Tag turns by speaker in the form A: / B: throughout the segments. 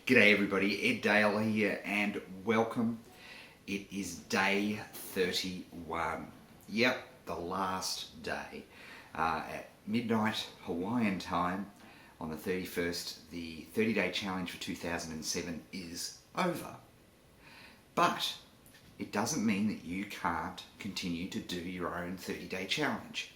A: G'day everybody, Ed Dale here and welcome. It is day 31. Yep, the last day. At midnight Hawaiian time on the 31st, the 30-day challenge for 2007 is over. But it doesn't mean that you can't continue to do your own 30-day challenge.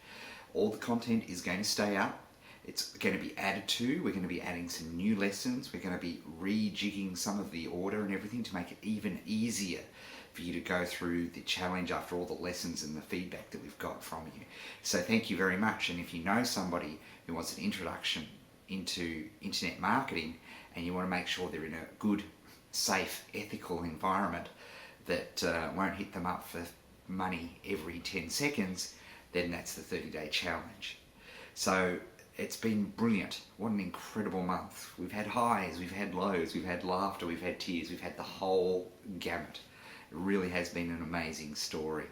A: All the content is going to stay up. It's going to be added to. We're going to be adding some new lessons. We're going to be rejigging some of the order and everything to make it even easier for you to go through the challenge after all the lessons and the feedback that we've got from you. So thank you very much. And if you know somebody who wants an introduction into internet marketing and you want to make sure they're in a good, safe, ethical environment that won't hit them up for money every 10 seconds, then that's the 30-day challenge. So it's been brilliant. What an incredible month. We've had highs, we've had lows, we've had laughter, we've had tears, we've had the whole gamut. It really has been an amazing story.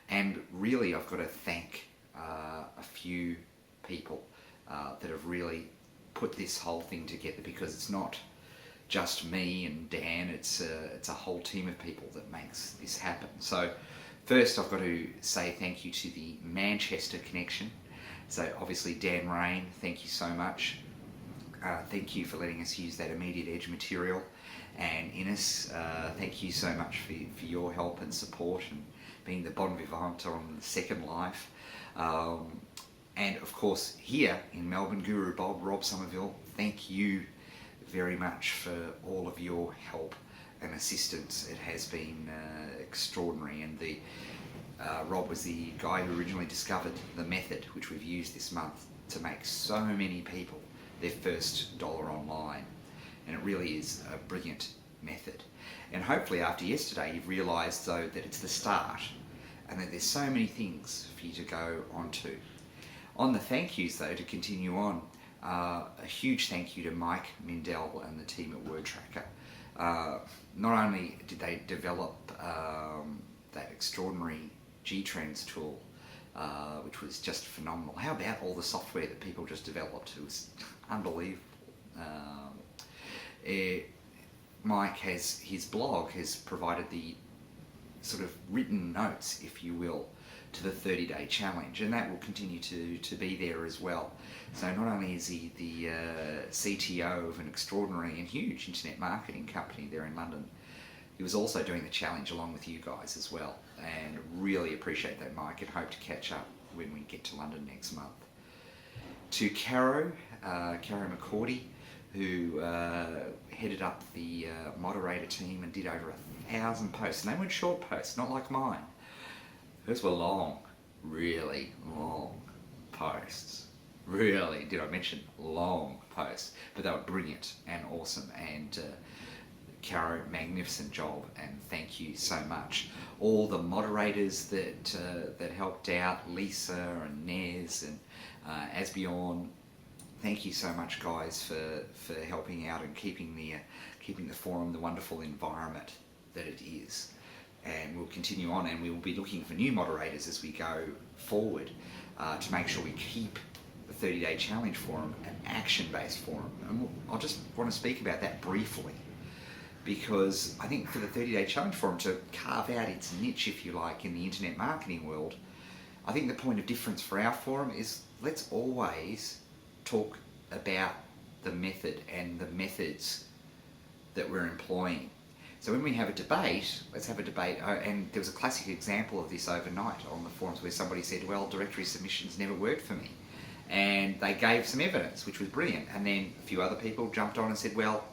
A: And really I've got to thank a few people that have really put this whole thing together, because it's not just me and Dan, it's a whole team of people that makes this happen. So first I've got to say thank you to the Manchester connection. So obviously Dan Rain, thank you so much. Thank you for letting us use that Immediate Edge material. And Ines, thank you so much for your help and support and being the bon vivant on Second Life. And of course here in Melbourne, Guru Bob, Rob Somerville, thank you very much for all of your help and assistance. It has been extraordinary. And Rob was the guy who originally discovered the method which we've used this month to make so many people their first dollar online. And it really is a brilliant method. And hopefully after yesterday you've realised though that it's the start and that there's so many things for you to go on to. On the thank yous though, to continue on, a huge thank you to Mike Mindell and the team at WordTracker. Not only did they develop that extraordinary GTrends tool, which was just phenomenal. How about all the software that people just developed? It was unbelievable. Mike has, his blog has provided the sort of written notes, if you will, to the 30-day challenge, and that will continue to be there as well. So not only is he the CTO of an extraordinary and huge internet marketing company there in London, he was also doing the challenge along with you guys as well, and really appreciate that, Mike, and hope to catch up when we get to London next month. To Caro McCordy, who headed up the moderator team and did over 1,000 posts, and they weren't short posts, not like mine. Hers were long, really long posts. Really, did I mention long posts? But they were brilliant and awesome, and Caro, magnificent job, and thank you so much. All the moderators that helped out, Lisa and Nez and Asbjorn, thank you so much, guys, for helping out and keeping the forum the wonderful environment that it is. And we'll continue on, and we will be looking for new moderators as we go forward to make sure we keep the 30-day challenge forum an action-based forum. And I'll just want to speak about that briefly, because I think for the 30-day challenge forum to carve out its niche, if you like, in the internet marketing world, I think the point of difference for our forum is let's always talk about the method and the methods that we're employing. So when we have a debate, let's have a debate, and there was a classic example of this overnight on the forums where somebody said, well, directory submissions never worked for me. And they gave some evidence, which was brilliant. And then a few other people jumped on and said, well,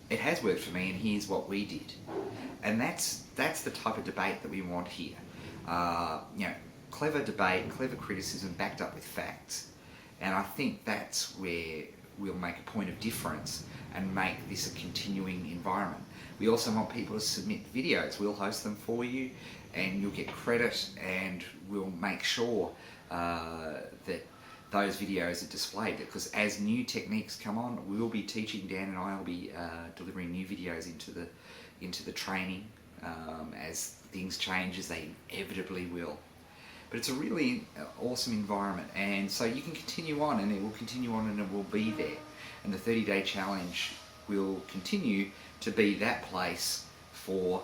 A: it has worked for me and here's what we did. And that's the type of debate that we want here. Clever debate, clever criticism backed up with facts. And I think that's where we'll make a point of difference and make this a continuing environment. We also want people to submit videos. We'll host them for you and you'll get credit, and we'll make sure that those videos are displayed, because as new techniques come on, we'll be teaching, Dan and I will be delivering new videos into the training as things change, as they inevitably will. But it's a really awesome environment, and so you can continue on, and it will continue on, and it will be there. And the 30-day challenge will continue to be that place for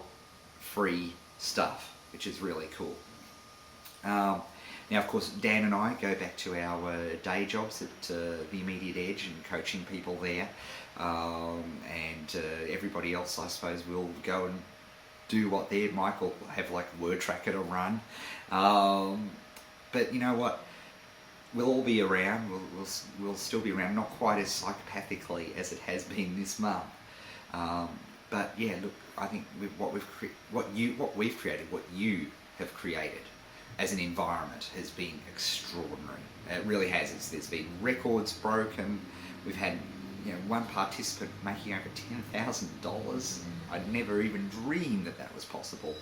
A: free stuff, which is really cool. Now, of course, Dan and I go back to our day jobs at the Immediate Edge and coaching people there, and everybody else, I suppose, will go and do what they're. Michael will have like a word tracker to run, but you know what? We'll all be around. We'll still be around, not quite as psychopathically as it has been this month. But yeah, look, I think what we've created, what you have created as an environment has been extraordinary. It really has. There's been records broken. We've had one participant making over $10,000. I'd never even dreamed that was possible.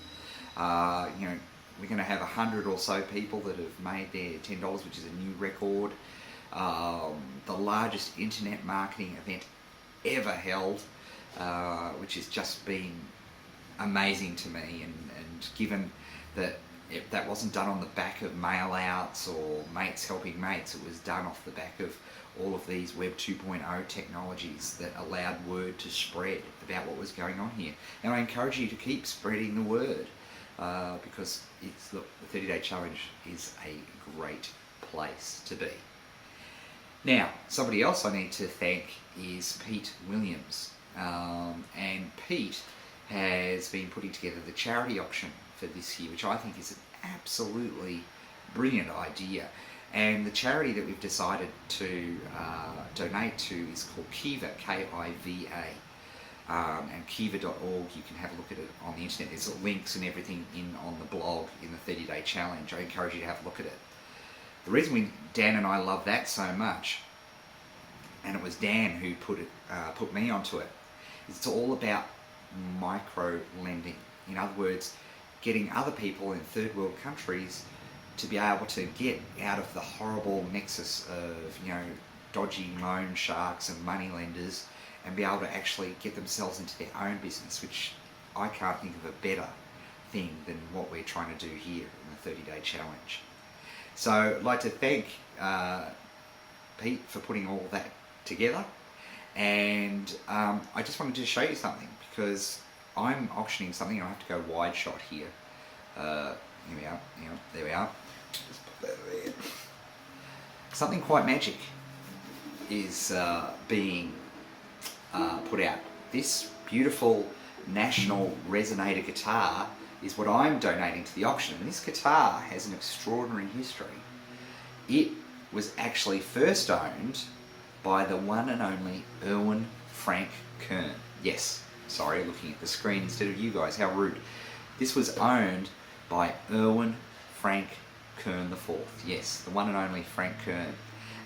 A: We're going to have 100 or so people that have made their $10, which is a new record. The largest internet marketing event ever held, which has just been amazing to me. And given that that wasn't done on the back of mail outs or mates helping mates, it was done off the back of all of these Web 2.0 technologies that allowed word to spread about what was going on here. And I encourage you to keep spreading the word, because the 30-Day Challenge is a great place to be. Now, somebody else I need to thank is Pete Williams. And Pete has been putting together the charity auction for this year, which I think is an absolutely brilliant idea. And the charity that we've decided to donate to is called Kiva, K-I-V-A. And kiva.org, you can have a look at it on the internet. There's links and everything on the blog in the 30-Day Challenge. I encourage you to have a look at it. The reason Dan and I love that so much, and it was Dan who put me onto it, is it's all about micro lending. In other words, getting other people in third world countries to be able to get out of the horrible nexus of dodgy loan sharks and money lenders, and be able to actually get themselves into their own business, which I can't think of a better thing than what we're trying to do here in the 30-Day Challenge. So I'd like to thank Pete for putting all that together, and I just wanted to show you something, because I'm auctioning something. I have to go wide shot here. Here we are. There we are. Just put that there. Something quite magic is being put out. This beautiful National Resonator guitar is what I'm donating to the auction. And this guitar has an extraordinary history. It was actually first owned by the one and only Erwin Frank Kern. Yes, sorry, looking at the screen instead of you guys, how rude. This was owned by Erwin Frank Kern IV. Yes, the one and only Frank Kern.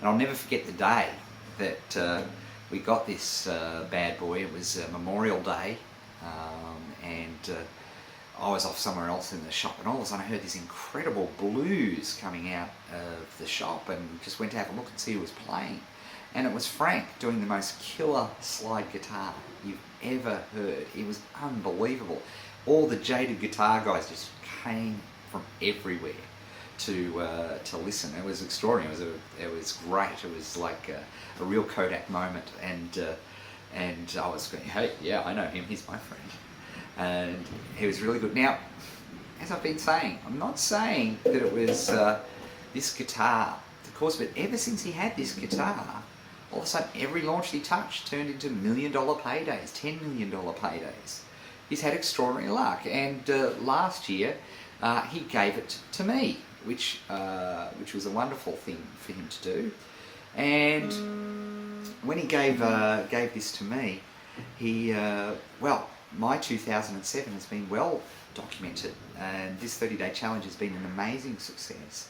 A: And I'll never forget the day that we got this bad boy. It was Memorial Day, and I was off somewhere else in the shop, and all of a sudden I heard this incredible blues coming out of the shop, and just went to have a look and see who was playing. And it was Frank doing the most killer slide guitar you've ever heard. It was unbelievable. All the jaded guitar guys just came from everywhere to listen. It was extraordinary. It was great. It was like a real Kodak moment. And I was going, hey, yeah, I know him. He's my friend. And he was really good. Now, as I've been saying, I'm not saying that it was this guitar, of course, but ever since he had this guitar, all of a sudden every launch he touched turned into $1 million paydays, $10 million paydays. He's had extraordinary luck, and last year he gave it to me, which was a wonderful thing for him to do. And when he gave this to me, he my 2007 has been well documented, and this 30-Day Challenge has been an amazing success.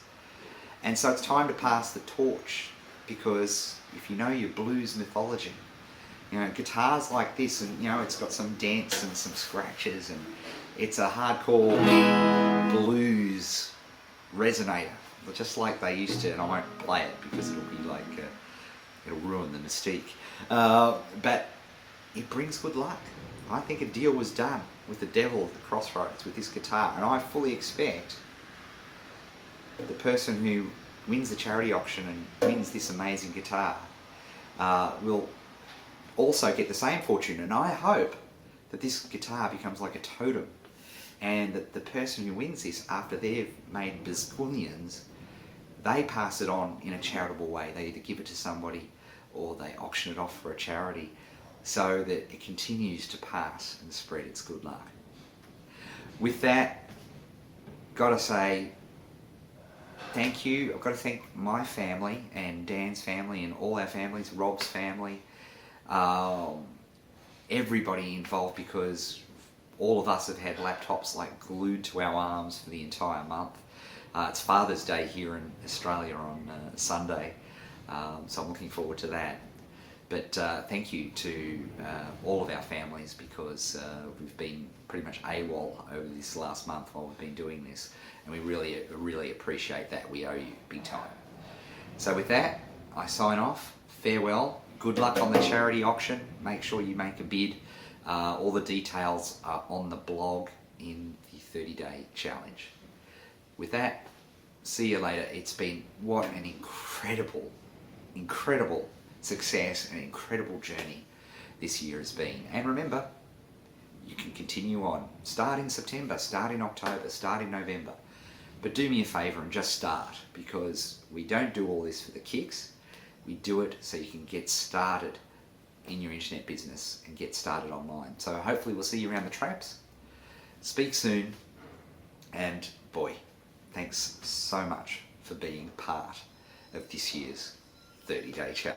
A: And so it's time to pass the torch, because if you know your blues mythology, guitars like this, and it's got some dents and some scratches, and it's a hardcore blues resonator, just like they used to. And I won't play it because it'll be like it'll ruin the mystique. But it brings good luck. I think a deal was done with the devil at the crossroads with this guitar, and I fully expect the person who wins the charity auction and wins this amazing guitar will also get the same fortune. And I hope that this guitar becomes like a totem, and that the person who wins this, after they've made bazillions, they pass it on in a charitable way. They either give it to somebody or they auction it off for a charity, so that it continues to pass and spread its good luck. With that, gotta say thank you. I've got to thank my family and Dan's family and all our families, Rob's family, everybody involved, because all of us have had laptops like glued to our arms for the entire month. It's Father's Day here in Australia on Sunday, so I'm looking forward to that. But thank you to all of our families, because we've been pretty much AWOL over this last month while we've been doing this, and we really appreciate that. We owe you big time. So with that, I sign off. Farewell. Good luck on the charity auction. Make sure you make a bid. All the details are on the blog in the 30-day challenge. With that, see you later. It's been what an incredible success and incredible journey this year has been. And remember, you can continue on. Start in September, start in October, start in November. But do me a favour and just start, because we don't do all this for the kicks. We do it so you can get started in your internet business and get started online. So hopefully we'll see you around the traps. Speak soon, and boy, thanks so much for being part of this year's 30-day challenge.